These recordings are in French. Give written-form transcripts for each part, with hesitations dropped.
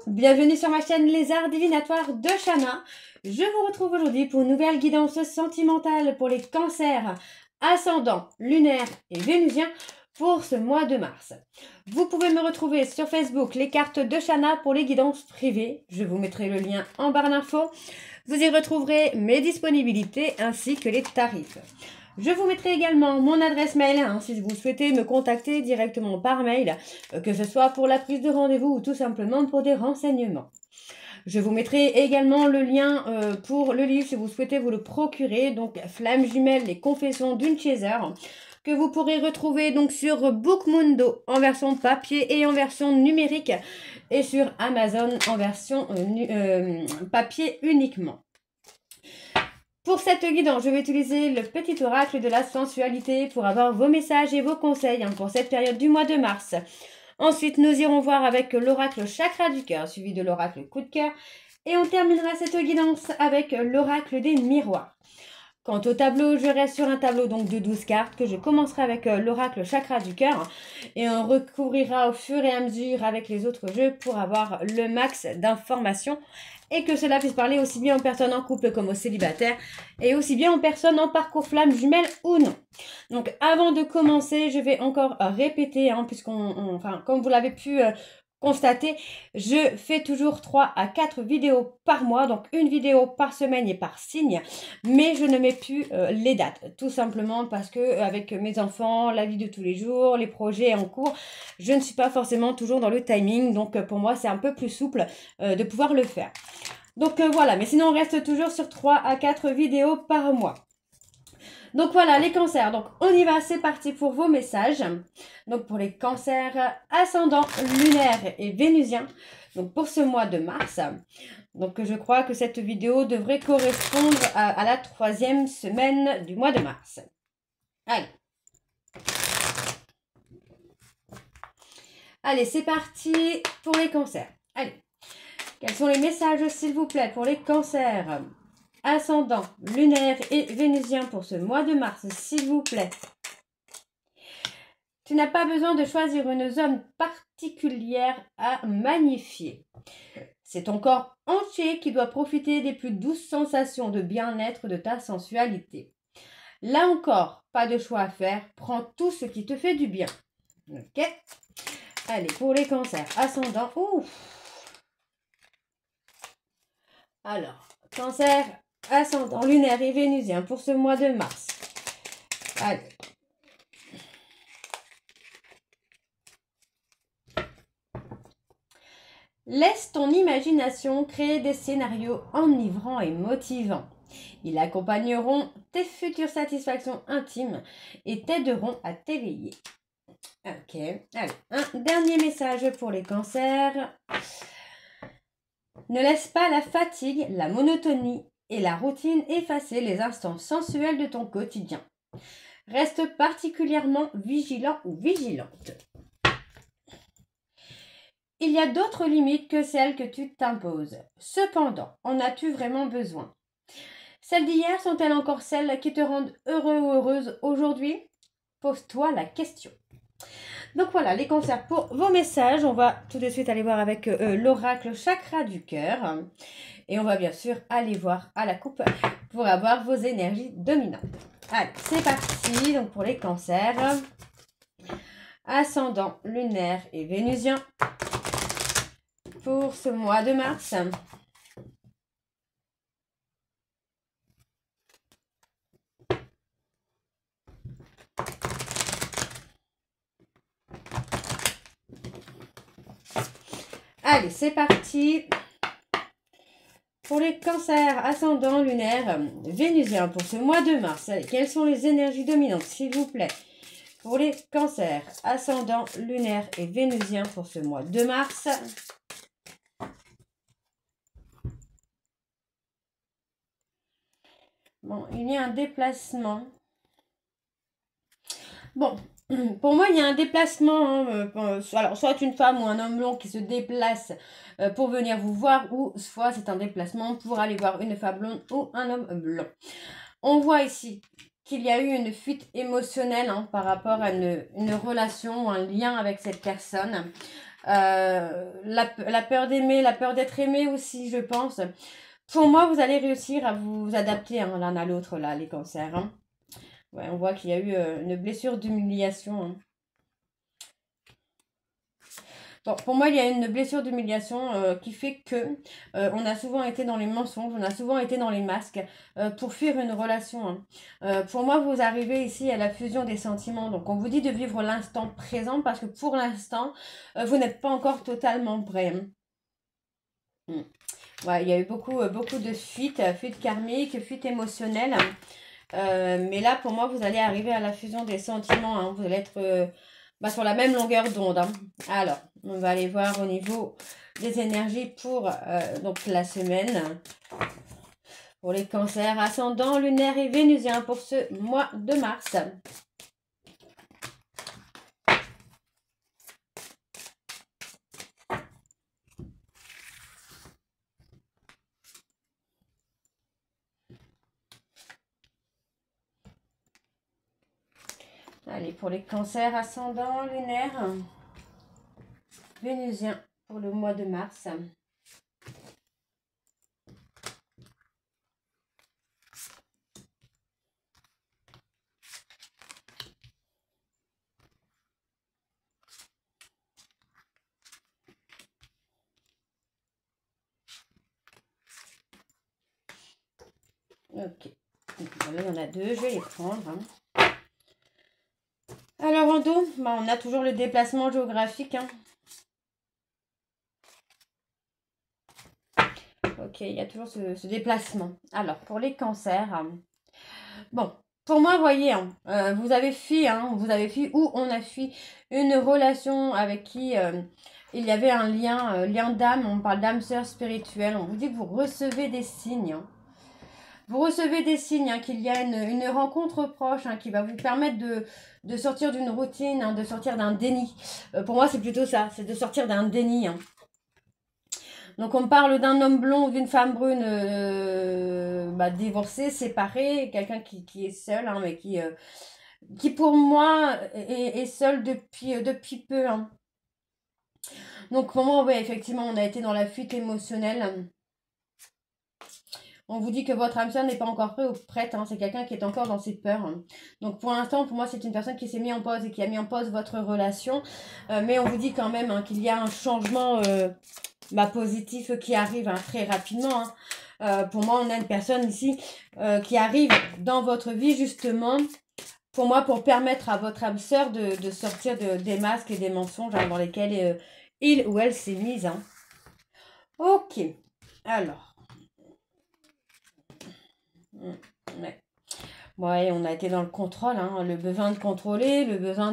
bienvenue sur ma chaîne Les Arts Divinatoires de Shana. Je vous retrouve aujourd'hui pour une nouvelle guidance sentimentale pour les cancers ascendants, lunaires et vénusiens pour ce mois de mars. Vous pouvez me retrouver sur Facebook, les cartes de Shana pour les guidances privées. Je vous mettrai le lien en barre d'infos. Vous y retrouverez mes disponibilités ainsi que les tarifs. Je vous mettrai également mon adresse mail si vous souhaitez me contacter directement par mail, que ce soit pour la prise de rendez-vous ou tout simplement pour des renseignements. Je vous mettrai également le lien pour le livre si vous souhaitez vous le procurer, donc Flammes jumelles, les confessions d'une chaser, que vous pourrez retrouver donc sur Bookmundo en version papier et en version numérique et sur Amazon en version papier uniquement. Pour cette guidance, je vais utiliser le petit oracle de la sensualité pour avoir vos messages et vos conseils pour cette période du mois de mars. Ensuite, nous irons voir avec l'oracle chakra du cœur, suivi de l'oracle coup de cœur. Et on terminera cette guidance avec l'oracle des miroirs. Quant au tableau, je reste sur un tableau donc de 12 cartes que je commencerai avec l'oracle chakra du cœur. Et on recouvrira au fur et à mesure avec les autres jeux pour avoir le max d'informations. Et que cela puisse parler aussi bien aux personnes en couple comme aux célibataires et aussi bien aux personnes en parcours flammes jumelles ou non. Donc avant de commencer, je vais encore répéter, comme vous l'avez pu constater, je fais toujours 3 à 4 vidéos par mois, donc une vidéo par semaine et par signe, mais je ne mets plus les dates, tout simplement parce que avec mes enfants, la vie de tous les jours, les projets en cours, je ne suis pas forcément toujours dans le timing, donc pour moi c'est un peu plus souple de pouvoir le faire. Donc voilà, mais sinon on reste toujours sur 3 à 4 vidéos par mois. Donc voilà, les cancers. Donc on y va, c'est parti pour vos messages. Donc pour les cancers ascendants, lunaires et vénusiens. Donc pour ce mois de mars. Donc je crois que cette vidéo devrait correspondre à la 3e semaine du mois de mars. Allez. Allez, c'est parti pour les cancers. Allez. Quels sont les messages, s'il vous plaît, pour les cancers ascendant, lunaire et vénusien pour ce mois de mars, s'il vous plaît? Tu n'as pas besoin de choisir une zone particulière à magnifier. C'est ton corps entier qui doit profiter des plus douces sensations de bien-être de ta sensualité. Là encore, pas de choix à faire. Prends tout ce qui te fait du bien. Ok? Allez, pour les cancers ascendants. Alors, cancer ascendant, lunaire et vénusien pour ce mois de mars. Allez. Laisse ton imagination créer des scénarios enivrants et motivants. Ils accompagneront tes futures satisfactions intimes et t'aideront à t'éveiller. Ok, allez, un dernier message pour les cancers. Ne laisse pas la fatigue, la monotonie et la routine effacer les instants sensuels de ton quotidien. Reste particulièrement vigilant ou vigilante. Il y a d'autres limites que celles que tu t'imposes. Cependant, en as-tu vraiment besoin? Celles d'hier sont-elles encore celles qui te rendent heureux ou heureuse aujourd'hui? Pose-toi la question. Donc voilà, les cancers pour vos messages. On va tout de suite aller voir avec l'oracle chakra du cœur. Et on va bien sûr aller voir à la coupe pour avoir vos énergies dominantes. Allez, c'est parti. Donc pour les cancers, ascendant, lunaire et vénusien pour ce mois de mars. Allez, c'est parti pour les cancers ascendants, lunaires, vénusiens pour ce mois de mars. Allez, quelles sont les énergies dominantes, s'il vous plaît, pour les cancers ascendants, lunaires et vénusiens pour ce mois de mars? Bon, il y a un déplacement. Bon, pour moi, il y a un déplacement, alors soit une femme ou un homme blanc qui se déplace pour venir vous voir, ou soit c'est un déplacement pour aller voir une femme blonde ou un homme blanc. On voit ici qu'il y a eu une fuite émotionnelle par rapport à une relation ou un lien avec cette personne. la peur d'aimer, la peur d'être aimé aussi, je pense. Pour moi, vous allez réussir à vous adapter hein, l'un à l'autre, là, les cancers. Hein. Ouais, on voit qu'il y a eu une blessure d'humiliation. Hein. Bon, pour moi, il y a une blessure d'humiliation qui fait que on a souvent été dans les mensonges, on a souvent été dans les masques pour fuir une relation. Hein. Pour moi, vous arrivez ici à la fusion des sentiments. Donc, on vous dit de vivre l'instant présent parce que pour l'instant, vous n'êtes pas encore totalement prêt. Hein. Ouais, il y a eu beaucoup de fuites, fuites karmiques, fuites émotionnelles. Mais là, pour moi, vous allez arriver à la fusion des sentiments. Hein. Vous allez être sur la même longueur d'onde. Hein. Alors, on va aller voir au niveau des énergies pour donc la semaine. Pour les cancers, ascendant, lunaire et vénusien pour ce mois de mars. Allez, pour les cancers, ascendant, lunaire, vénusien pour le mois de mars. Ok. Là, il y en a deux, je vais les prendre. Hein. Alors, en dos, on a toujours le déplacement géographique. Hein. Ok, il y a toujours ce déplacement. Alors, pour les cancers, bon, pour moi, voyez, hein, vous avez fui ou on a fui une relation avec qui il y avait un lien d'âme, on parle d'âme sœur spirituelle. On vous dit que vous recevez des signes. Hein. Vous recevez des signes hein, qu'il y a une rencontre proche hein, qui va vous permettre de sortir d'une routine, hein, de sortir d'un déni. Pour moi, c'est plutôt ça, c'est de sortir d'un déni. Hein. Donc, on parle d'un homme blond ou d'une femme brune divorcée, séparée, quelqu'un qui est seul, hein, mais qui pour moi est seul depuis peu. Hein. Donc, pour moi, oui, effectivement, on a été dans la fuite émotionnelle. On vous dit que votre âme sœur n'est pas encore prête ou prête. Hein, c'est quelqu'un qui est encore dans ses peurs. Hein. Donc pour l'instant, pour moi, c'est une personne qui s'est mise en pause et qui a mis en pause votre relation. Mais on vous dit quand même hein, qu'il y a un changement positif qui arrive hein, très rapidement. Hein. Pour moi, on a une personne ici qui arrive dans votre vie justement. Pour moi, pour permettre à votre âme sœur de sortir des masques et des mensonges hein, dans lesquels il ou elle s'est mise. Hein. Ok. Alors. Ouais. Ouais, on a été dans le contrôle, hein, le besoin de contrôler, le besoin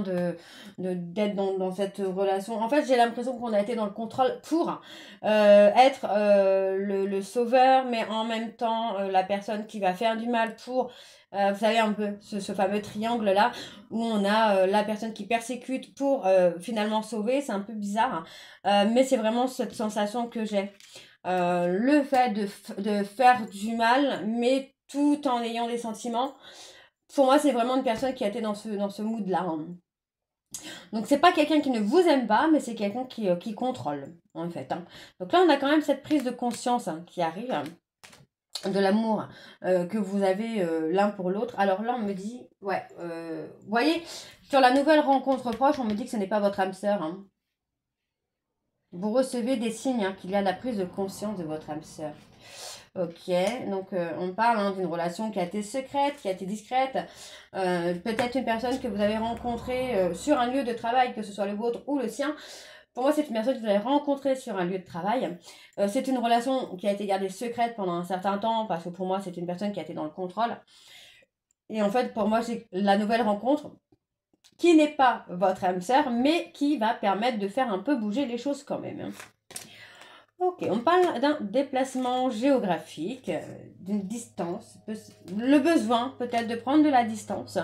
d'être dans cette relation. En fait, j'ai l'impression qu'on a été dans le contrôle pour être le sauveur, mais en même temps la personne qui va faire du mal pour, vous savez un peu, ce fameux triangle-là, où on a la personne qui persécute pour finalement sauver, c'est un peu bizarre, mais c'est vraiment cette sensation que j'ai. Le fait de faire du mal, mais tout en ayant des sentiments. Pour moi, c'est vraiment une personne qui a été dans ce mood-là. Hein. Donc, c'est pas quelqu'un qui ne vous aime pas, mais c'est quelqu'un qui contrôle, en fait. Hein. Donc là, on a quand même cette prise de conscience hein, qui arrive, de l'amour que vous avez l'un pour l'autre. Alors là, on me dit, ouais, vous voyez, sur la nouvelle rencontre proche, on me dit que ce n'est pas votre âme sœur. Hein. Vous recevez des signes hein, qu'il y a la prise de conscience de votre âme sœur. Ok, donc on parle hein, d'une relation qui a été secrète, qui a été discrète. Peut-être une personne que vous avez rencontrée sur un lieu de travail, que ce soit le vôtre ou le sien. Pour moi, c'est une personne que vous avez rencontrée sur un lieu de travail. C'est une relation qui a été gardée secrète pendant un certain temps, parce que pour moi, c'est une personne qui a été dans le contrôle. Et en fait, pour moi, c'est la nouvelle rencontre qui n'est pas votre âme sœur, mais qui va permettre de faire un peu bouger les choses quand même. Hein. Ok, on parle d'un déplacement géographique, d'une distance, le besoin peut-être de prendre de la distance.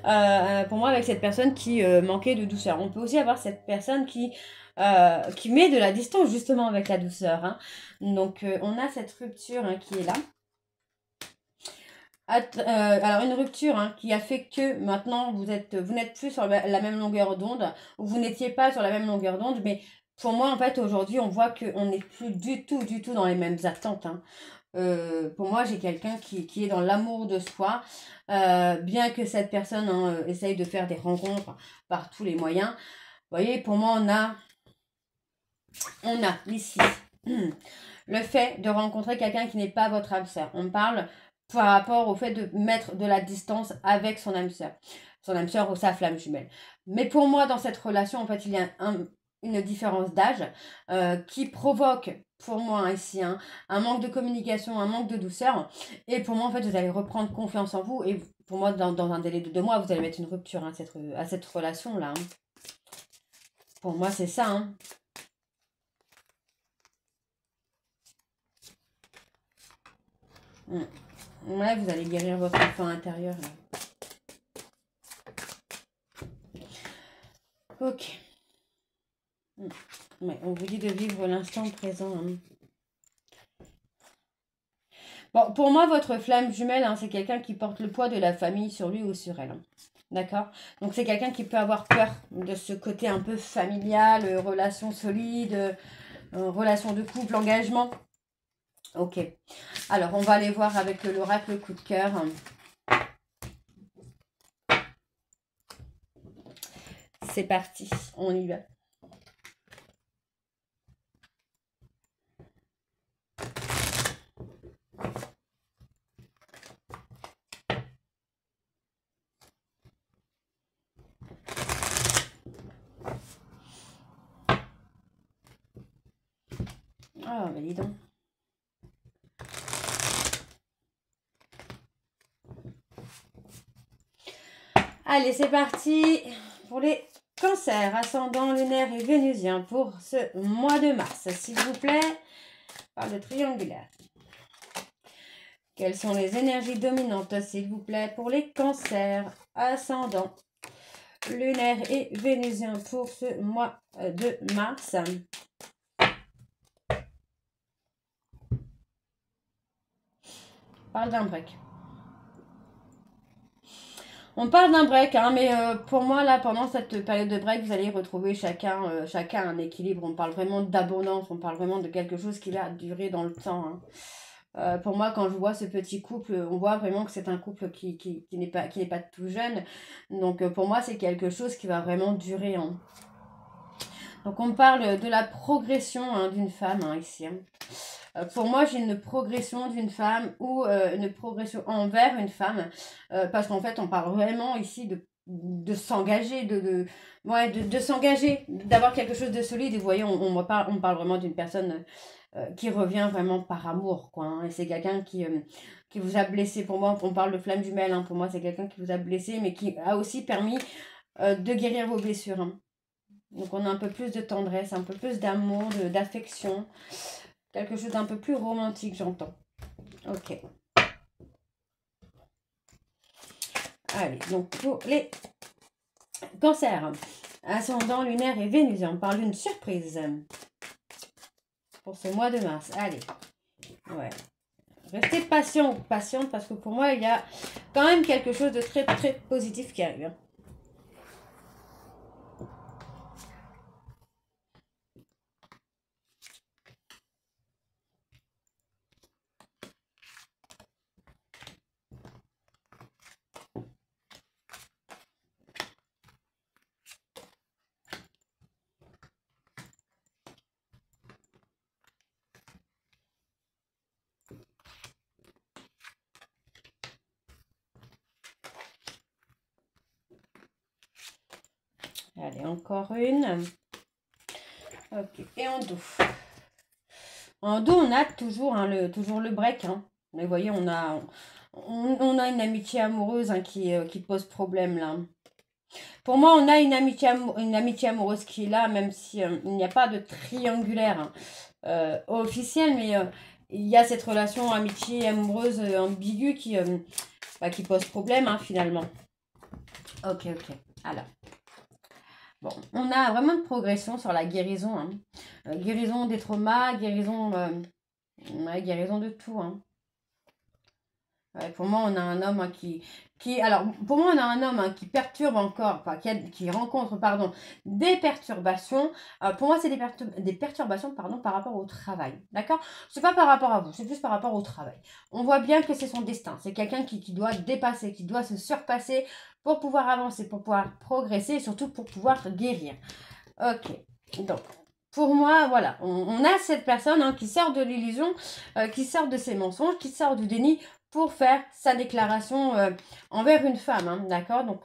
Pour moi, avec cette personne qui manquait de douceur. On peut aussi avoir cette personne qui met de la distance justement avec la douceur. Hein. Donc, on a cette rupture hein, qui est là. Alors une rupture hein, qui a fait que maintenant vous n'êtes plus sur la même longueur d'onde, ou vous n'étiez pas sur la même longueur d'onde, mais pour moi, en fait, aujourd'hui, on voit qu'on n'est plus du tout dans les mêmes attentes, hein. Pour moi, j'ai quelqu'un qui est dans l'amour de soi, bien que cette personne hein, essaye de faire des rencontres par tous les moyens. Vous voyez, pour moi, on a ici le fait de rencontrer quelqu'un qui n'est pas votre âme sœur. On parle par rapport au fait de mettre de la distance avec son âme sœur. Son âme sœur ou sa flamme jumelle. Mais pour moi, dans cette relation, en fait, il y a une différence d'âge qui provoque, pour moi ici, hein, un manque de communication, un manque de douceur. Et pour moi, en fait, vous allez reprendre confiance en vous. Et pour moi, dans un délai de 2 mois, vous allez mettre une rupture hein, à cette relation-là. Hein. Pour moi, c'est ça. Hein. Ouais, vous allez guérir votre enfant intérieur. Là. Ok. Ouais, on vous dit de vivre l'instant présent. Hein. Bon, pour moi, votre flamme jumelle, hein, c'est quelqu'un qui porte le poids de la famille sur lui ou sur elle. Hein. D'accord? Donc, c'est quelqu'un qui peut avoir peur de ce côté un peu familial, relation solide, relation de couple, engagement. Ok. Alors, on va aller voir avec l'oracle coup de cœur. C'est parti, on y va. Ah, bah dis donc. Allez, c'est parti pour les cancers, ascendant lunaire et vénusien pour ce mois de mars. S'il vous plaît, par le triangulaire. Quelles sont les énergies dominantes, s'il vous plaît, pour les cancers, ascendant lunaire et vénusien pour ce mois de mars? On parle d'un break. On parle d'un break, hein, mais pour moi, là, pendant cette période de break, vous allez retrouver chacun un équilibre. On parle vraiment d'abondance, on parle vraiment de quelque chose qui va durer dans le temps. Hein. Pour moi, quand je vois ce petit couple, on voit vraiment que c'est un couple qui n'est pas tout jeune. Donc, pour moi, c'est quelque chose qui va vraiment durer. Hein. Donc, on parle de la progression hein, d'une femme hein, ici. Hein. Pour moi, j'ai une progression d'une femme ou une progression envers une femme. Parce qu'en fait, on parle vraiment ici de s'engager, de s'engager, d'avoir quelque chose de solide. Et vous voyez, on parle vraiment d'une personne qui revient vraiment par amour. Quoi, hein. Et c'est quelqu'un qui vous a blessé. Pour moi, on parle de flamme jumelle. Hein. Pour moi, c'est quelqu'un qui vous a blessé, mais qui a aussi permis de guérir vos blessures. Hein. Donc, on a un peu plus de tendresse, un peu plus d'amour, d'affection. Quelque chose d'un peu plus romantique, j'entends. Ok. Allez, donc pour les cancers, ascendant lunaire et vénusien, on parle d'une surprise pour ce mois de mars. Allez. Ouais. Restez patient ou patiente parce que pour moi, il y a quand même quelque chose de très, très positif qui arrive. Allez, encore une. Ok, et en dos. En dos, on a toujours, hein, toujours le break. Hein. Mais vous voyez, on a une amitié amoureuse hein, qui pose problème là. Pour moi, on a une amitié amoureuse qui est là, même si il n'y a pas de triangulaire hein, officiel, mais il y a cette relation amitié amoureuse ambiguë qui pose problème hein, finalement. Ok. Alors. Bon, on a vraiment une progression sur la guérison. Hein. Guérison des traumas, guérison de tout. Hein. Ouais, pour moi, on a un homme hein, qui alors pour moi on a un homme hein, qui perturbe encore, enfin qui rencontre pardon des perturbations. Pour moi c'est des perturbations pardon par rapport au travail, d'accord? C'est pas par rapport à vous, c'est plus par rapport au travail. On voit bien que c'est son destin, c'est quelqu'un qui doit dépasser, qui doit se surpasser pour pouvoir avancer, pour pouvoir progresser et surtout pour pouvoir guérir. Ok, donc pour moi, voilà, on a cette personne hein, qui sort de l'illusion, qui sort de ses mensonges, qui sort du déni pour faire sa déclaration envers une femme, hein, d'accord? Donc,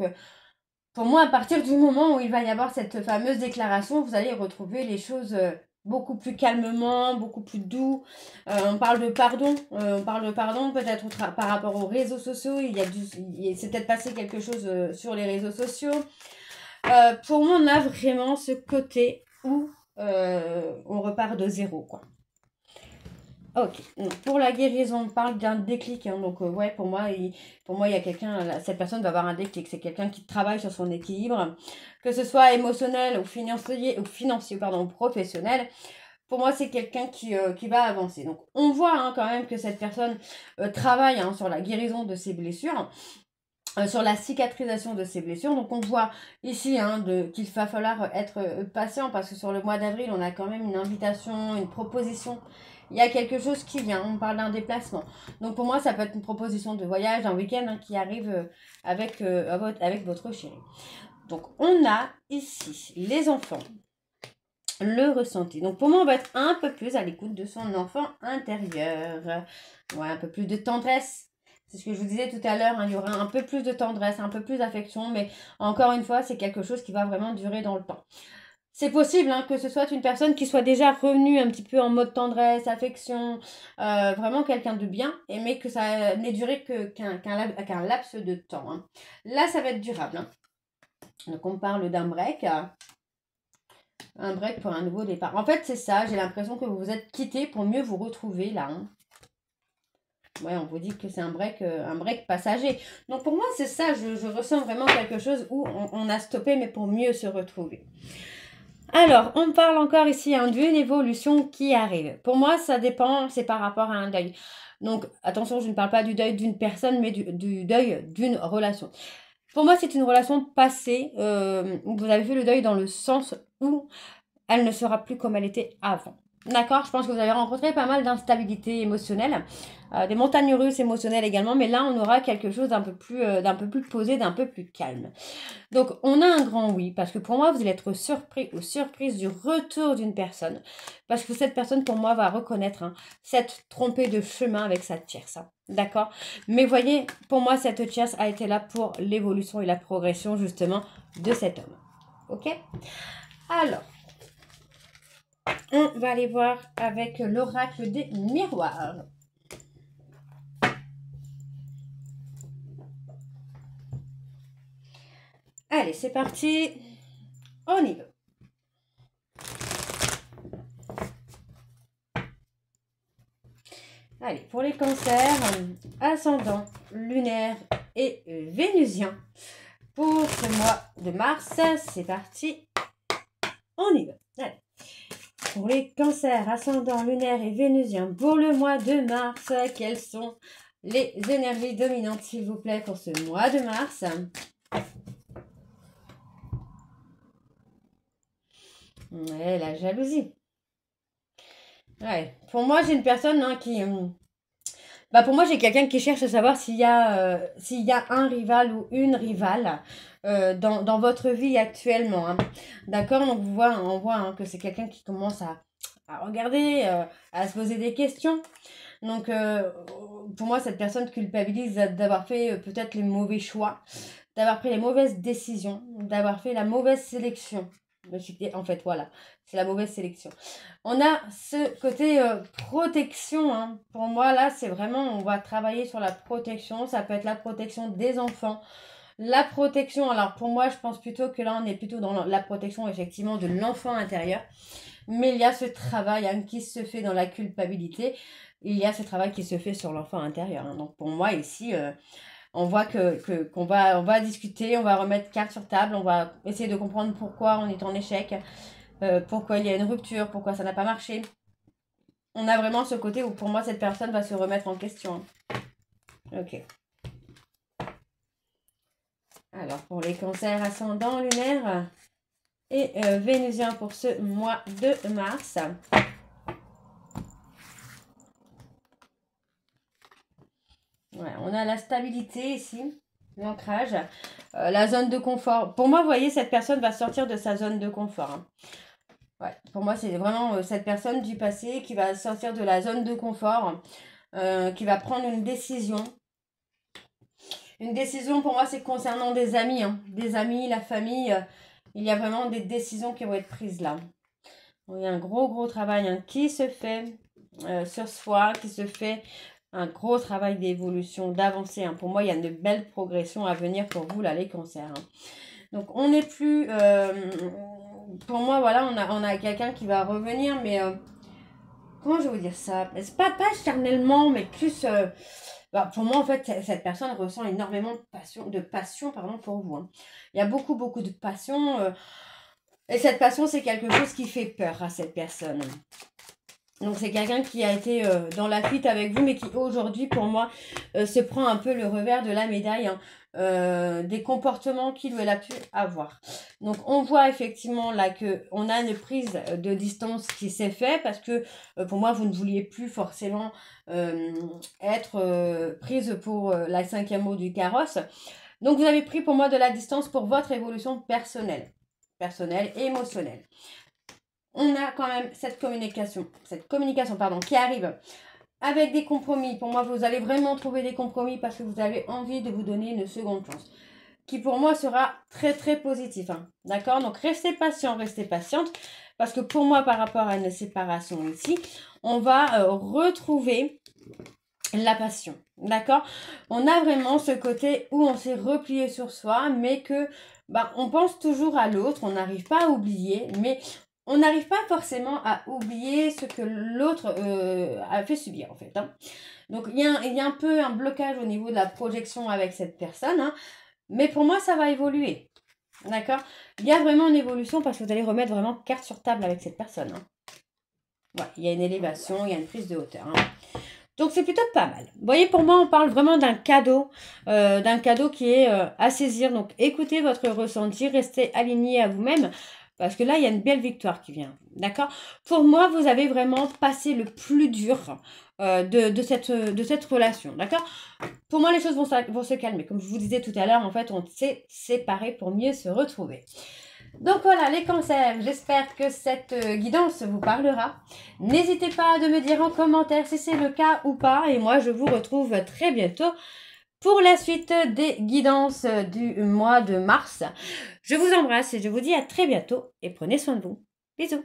pour moi, à partir du moment où il va y avoir cette fameuse déclaration, vous allez retrouver les choses beaucoup plus calmement, beaucoup plus doux. On parle de pardon, peut-être par rapport aux réseaux sociaux. Il s'est peut-être passé quelque chose sur les réseaux sociaux. Pour moi, on a vraiment ce côté où on repart de zéro, quoi. Ok, donc, pour la guérison, on parle d'un déclic. Hein, donc, ouais, pour moi, il y a quelqu'un, cette personne va avoir un déclic. C'est quelqu'un qui travaille sur son équilibre, que ce soit émotionnel ou financier, pardon, ou professionnel. Pour moi, c'est quelqu'un qui va avancer. Donc, on voit hein, quand même que cette personne travaille hein, sur la guérison de ses blessures. Sur la cicatrisation de ses blessures. Donc on voit ici hein, qu'il va falloir être patient parce que sur le mois d'avril, on a quand même une invitation, une proposition. Il y a quelque chose qui vient, on parle d'un déplacement. Donc pour moi, ça peut être une proposition de voyage, un week-end hein, qui arrive avec votre chéri. Donc on a ici les enfants, le ressenti. Donc pour moi, on va être un peu plus à l'écoute de son enfant intérieur. Ouais, un peu plus de tendresse. C'est ce que je vous disais tout à l'heure, hein, il y aura un peu plus de tendresse, un peu plus d'affection, mais encore une fois, c'est quelque chose qui va vraiment durer dans le temps. C'est possible hein, que ce soit une personne qui soit déjà revenue un petit peu en mode tendresse, affection, vraiment quelqu'un de bien, mais que ça n'ait duré qu'un laps de temps. Hein. Là, ça va être durable. Hein. Donc, on parle d'un break. Un break pour un nouveau départ. En fait, c'est ça, j'ai l'impression que vous vous êtes quitté pour mieux vous retrouver là. Hein. Ouais, on vous dit que c'est un break passager. Donc pour moi, c'est ça, je ressens vraiment quelque chose où on a stoppé, mais pour mieux se retrouver. Alors, on parle encore ici hein, d'une évolution qui arrive. Pour moi, ça dépend, c'est par rapport à un deuil. Donc, attention, je ne parle pas du deuil d'une personne, mais du deuil d'une relation. Pour moi, c'est une relation passée, où vous avez fait le deuil dans le sens où elle ne sera plus comme elle était avant. D'accord? Je pense que vous avez rencontré pas mal d'instabilité émotionnelle, des montagnes russes émotionnelles également, mais là, on aura quelque chose d'un peu plus posé, d'un peu plus calme. Donc, on a un grand oui, parce que pour moi, vous allez être surpris ou surprise du retour d'une personne, parce que cette personne, pour moi, va reconnaître cette trompée de chemin avec sa tierce. Hein. D'accord? Mais voyez, pour moi, cette tierce a été là pour l'évolution et la progression, justement, de cet homme. Ok? Alors, on va aller voir avec l'oracle des miroirs. Allez, c'est parti. On y va. Allez, pour les cancers, ascendant, lunaire et vénusien. Pour ce mois de mars, c'est parti. On y va. Allez. Pour les cancers, ascendant, lunaire et vénusien, pour le mois de mars, quelles sont les énergies dominantes, s'il vous plaît, pour ce mois de mars? Ouais, la jalousie. Ouais. Pour moi, j'ai une personne qui... pour moi, j'ai quelqu'un qui cherche à savoir s'il y a un rival ou une rivale dans votre vie actuellement. Hein. D'accord? Donc, on voit que c'est quelqu'un qui commence à regarder, à se poser des questions. Donc, pour moi, cette personne culpabilise d'avoir fait peut-être les mauvais choix, d'avoir pris les mauvaises décisions, d'avoir fait la mauvaise sélection. En fait, voilà, c'est la mauvaise sélection. On a ce côté protection. Hein. Pour moi, là, c'est vraiment, on va travailler sur la protection. Ça peut être la protection des enfants. La protection, alors pour moi, je pense plutôt que là, on est plutôt dans la protection, effectivement, de l'enfant intérieur. Mais il y a ce travail qui se fait dans la culpabilité. Il y a ce travail qui se fait sur l'enfant intérieur. Hein. Donc pour moi, ici... on voit qu'on va discuter, on va remettre carte sur table, on va essayer de comprendre pourquoi on est en échec, pourquoi il y a une rupture, pourquoi ça n'a pas marché. On a vraiment ce côté où pour moi cette personne va se remettre en question. Ok. Alors, pour les cancers ascendant lunaire et vénusien pour ce mois de mars. Ouais, on a la stabilité ici, l'ancrage, la zone de confort. Pour moi, vous voyez, cette personne va sortir de sa zone de confort. Hein. Ouais, pour moi, c'est vraiment cette personne du passé qui va sortir de la zone de confort, qui va prendre une décision. Une décision, pour moi, c'est concernant des amis. Hein. Des amis, la famille. Il y a vraiment des décisions qui vont être prises là. Il y a un gros travail hein, qui se fait sur soi, qui se fait un gros travail d'évolution, d'avancée. Hein. Pour moi, il y a une belle progression à venir pour vous, là, les cancers. Hein. Donc, on n'est plus... pour moi, voilà, on a quelqu'un qui va revenir, mais... comment je vais vous dire ça? C'est pas charnellement, mais plus... bah, pour moi, en fait, cette personne ressent énormément de passion pardon, pour vous. Hein. Il y a beaucoup de passion. Et cette passion, c'est quelque chose qui fait peur à cette personne. Donc, c'est quelqu'un qui a été dans la fuite avec vous, mais qui, aujourd'hui, pour moi, se prend un peu le revers de la médaille. Hein. Des comportements qu'il ou elle a pu avoir. Donc on voit effectivement là qu'on a une prise de distance qui s'est faite parce que pour moi vous ne vouliez plus forcément être prise pour la 5e roue du carrosse. Donc vous avez pris pour moi de la distance pour votre évolution personnelle et émotionnelle. On a quand même cette communication pardon, qui arrive avec des compromis. Pour moi, vous allez vraiment trouver des compromis parce que vous avez envie de vous donner une seconde chance. Qui pour moi sera très positif. Hein. D'accord? Donc restez patient, restez patiente. Parce que pour moi, par rapport à une séparation ici, on va retrouver la passion. D'accord? On a vraiment ce côté où on s'est replié sur soi, mais que on pense toujours à l'autre, on n'arrive pas à oublier, mais on n'arrive pas forcément à oublier ce que l'autre a fait subir en fait. Hein. Donc il y a un peu un blocage au niveau de la projection avec cette personne, hein, mais pour moi ça va évoluer. D'accord? Il y a vraiment une évolution parce que vous allez remettre vraiment carte sur table avec cette personne. Hein. Ouais, il y a une élévation, il y a une prise de hauteur. Hein. Donc c'est plutôt pas mal. Vous voyez, pour moi, on parle vraiment d'un cadeau qui est à saisir. Donc écoutez votre ressenti, restez aligné à vous-même. Parce que là, il y a une belle victoire qui vient. D'accord? Pour moi, vous avez vraiment passé le plus dur de cette relation. D'accord? Pour moi, les choses vont se calmer. Comme je vous disais tout à l'heure, en fait, on s'est séparés pour mieux se retrouver. Donc voilà les cancers, j'espère que cette guidance vous parlera. N'hésitez pas à me dire en commentaire si c'est le cas ou pas. Et moi, je vous retrouve très bientôt pour la suite des guidances du mois de mars. Je vous embrasse et je vous dis à très bientôt et prenez soin de vous. Bisous.